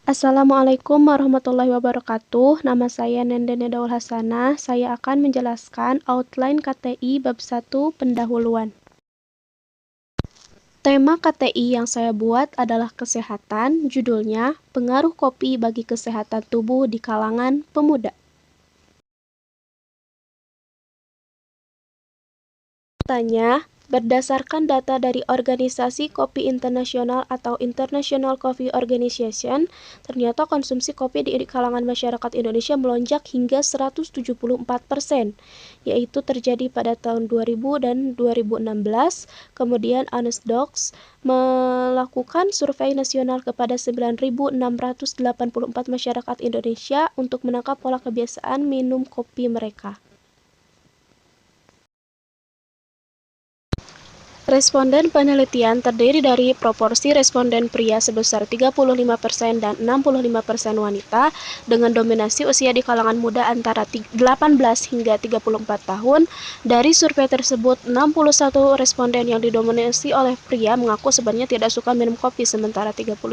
Assalamualaikum warahmatullahi wabarakatuh. Nama saya Nendene Daul Hasanah. Saya akan menjelaskan outline KTI bab 1 pendahuluan. Tema KTI yang saya buat adalah kesehatan. Judulnya, Pengaruh Kopi bagi Kesehatan Tubuh di Kalangan Pemuda. Tanya, berdasarkan data dari Organisasi Kopi Internasional atau International Coffee Organization, ternyata konsumsi kopi di kalangan masyarakat Indonesia melonjak hingga 174%, yaitu terjadi pada tahun 2000 dan 2016. Kemudian Anesdocs melakukan survei nasional kepada 9.684 masyarakat Indonesia untuk menangkap pola kebiasaan minum kopi mereka. Responden penelitian terdiri dari proporsi responden pria sebesar 35% dan 65% wanita dengan dominasi usia di kalangan muda antara 18 hingga 34 tahun. Dari survei tersebut, 61 responden yang didominasi oleh pria mengaku sebenarnya tidak suka minum kopi, sementara 39%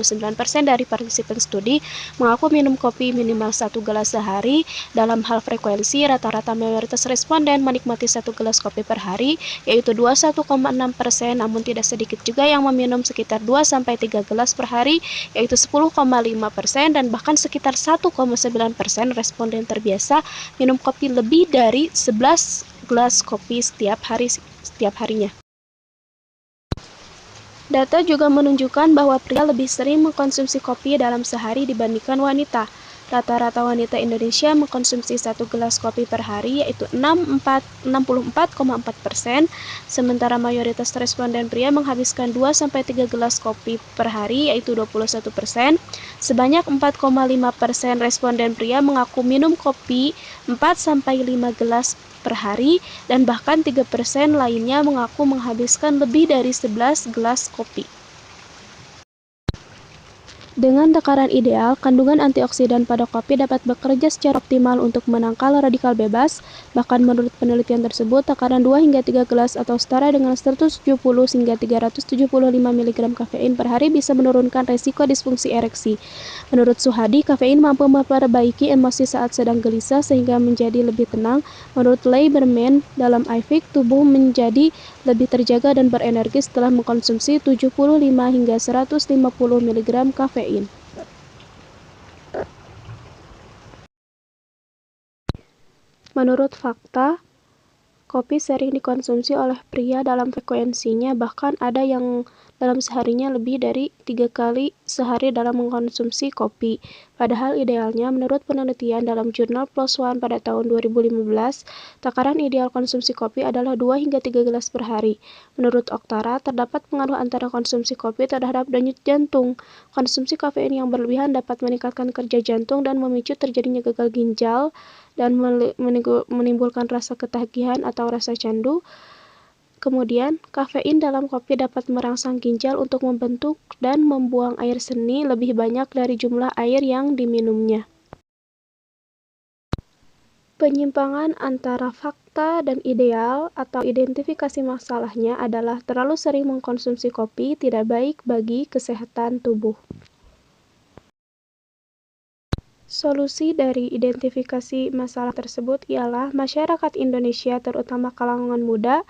dari partisipan studi mengaku minum kopi minimal 1 gelas sehari. Dalam hal frekuensi, rata-rata mayoritas responden menikmati 1 gelas kopi per hari, yaitu 21,6%, namun tidak sedikit juga yang meminum sekitar 2-3 gelas per hari, yaitu 10,5%, dan bahkan sekitar 1,9% responden terbiasa minum kopi lebih dari 11 gelas kopi setiap harinya. Data juga menunjukkan bahwa pria lebih sering mengkonsumsi kopi dalam sehari dibandingkan wanita. Rata-rata wanita Indonesia mengkonsumsi 1 gelas kopi per hari, yaitu 64,4%, sementara mayoritas responden pria menghabiskan 2-3 gelas kopi per hari, yaitu 21%. Sebanyak 4,5% responden pria mengaku minum kopi 4-5 gelas per hari, dan bahkan 3% lainnya mengaku menghabiskan lebih dari 11 gelas kopi. Dengan takaran ideal, kandungan antioksidan pada kopi dapat bekerja secara optimal untuk menangkal radikal bebas. Bahkan menurut penelitian tersebut, takaran 2-3 gelas atau setara dengan 170 hingga 375 mg kafein per hari bisa menurunkan resiko disfungsi ereksi. Menurut Suhadi, kafein mampu memperbaiki emosi saat sedang gelisah sehingga menjadi lebih tenang. Menurut Leiberman, dalam IFIC, tubuh menjadi lebih terjaga dan berenergi setelah mengkonsumsi 75 hingga 150 mg kafein. Menurut fakta, kopi sering dikonsumsi oleh pria dalam frekuensinya, bahkan ada yang dalam seharinya lebih dari 3 kali sehari dalam mengkonsumsi kopi. Padahal idealnya, menurut penelitian dalam jurnal PLOS ONE pada tahun 2015, takaran ideal konsumsi kopi adalah 2-3 gelas per hari. Menurut Oktara, terdapat pengaruh antara konsumsi kopi terhadap denyut jantung. Konsumsi kafein yang berlebihan dapat meningkatkan kerja jantung dan memicu terjadinya gagal ginjal dan menimbulkan rasa ketagihan atau rasa candu. Kemudian, kafein dalam kopi dapat merangsang ginjal untuk membentuk dan membuang air seni lebih banyak dari jumlah air yang diminumnya. Penyimpangan antara fakta dan ideal atau identifikasi masalahnya adalah terlalu sering mengkonsumsi kopi tidak baik bagi kesehatan tubuh. Solusi dari identifikasi masalah tersebut ialah masyarakat Indonesia, terutama kalangan muda,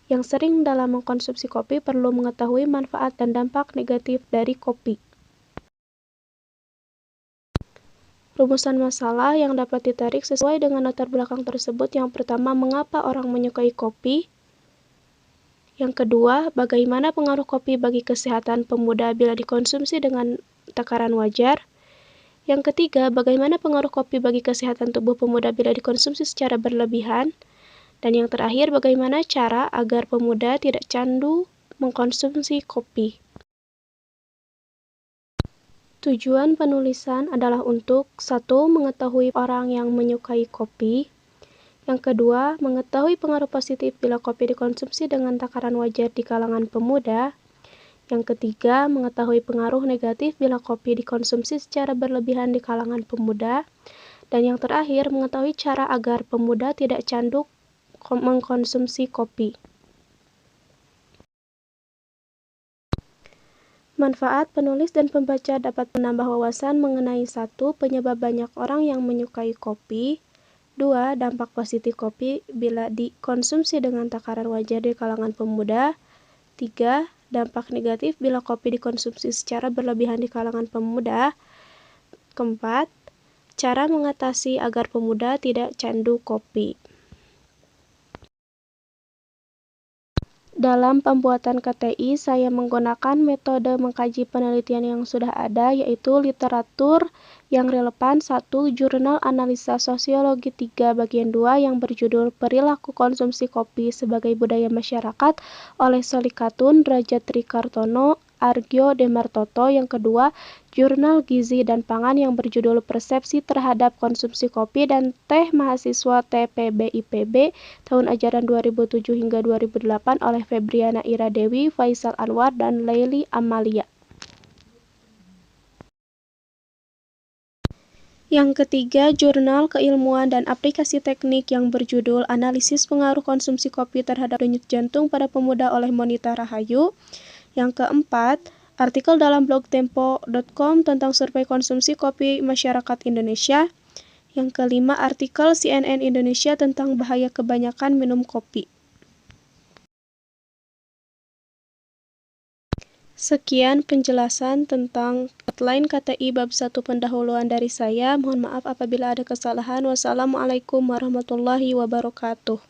yang sering dalam mengkonsumsi kopi perlu mengetahui manfaat dan dampak negatif dari kopi. Rumusan masalah yang dapat ditarik sesuai dengan latar belakang tersebut. Yang pertama, mengapa orang menyukai kopi? Yang kedua, bagaimana pengaruh kopi bagi kesehatan pemuda bila dikonsumsi dengan takaran wajar? Yang ketiga, bagaimana pengaruh kopi bagi kesehatan tubuh pemuda bila dikonsumsi secara berlebihan? Dan yang terakhir, bagaimana cara agar pemuda tidak candu mengkonsumsi kopi? Tujuan penulisan adalah untuk 1. Mengetahui orang yang menyukai kopi. Yang kedua, mengetahui pengaruh positif bila kopi dikonsumsi dengan takaran wajar di kalangan pemuda. Yang ketiga, mengetahui pengaruh negatif bila kopi dikonsumsi secara berlebihan di kalangan pemuda. Dan yang terakhir, mengetahui cara agar pemuda tidak candu mengkonsumsi kopi. Manfaat penulis dan pembaca dapat menambah wawasan mengenai 1. Penyebab banyak orang yang menyukai kopi. 2. Dampak positif kopi bila dikonsumsi dengan takaran wajar di kalangan pemuda. 3. Dampak negatif bila kopi dikonsumsi secara berlebihan di kalangan pemuda. 4. Cara mengatasi agar pemuda tidak candu kopi. Dalam pembuatan KTI, saya menggunakan metode mengkaji penelitian yang sudah ada, yaitu literatur yang relevan. 1. Jurnal Analisa Sosiologi 3 bagian 2 yang berjudul Perilaku Konsumsi Kopi sebagai Budaya Masyarakat oleh Solikatun, Rajatri Kartono, Argyo Demartoto. Yang kedua, Jurnal Gizi dan Pangan yang berjudul Persepsi Terhadap Konsumsi Kopi dan Teh Mahasiswa TPB/IPB tahun ajaran 2007 hingga 2008 oleh Febriana Ira Dewi, Faisal Anwar, dan Leili Amalia. Yang ketiga, Jurnal Keilmuan dan Aplikasi Teknik yang berjudul Analisis Pengaruh Konsumsi Kopi Terhadap Denyut Jantung pada Pemuda oleh Monita Rahayu. Yang keempat, artikel dalam blog tempo.com tentang survei konsumsi kopi masyarakat Indonesia. Yang kelima, artikel CNN Indonesia tentang bahaya kebanyakan minum kopi. Sekian penjelasan tentang outline KTI bab 1 pendahuluan dari saya. Mohon maaf apabila ada kesalahan. Wassalamualaikum warahmatullahi wabarakatuh.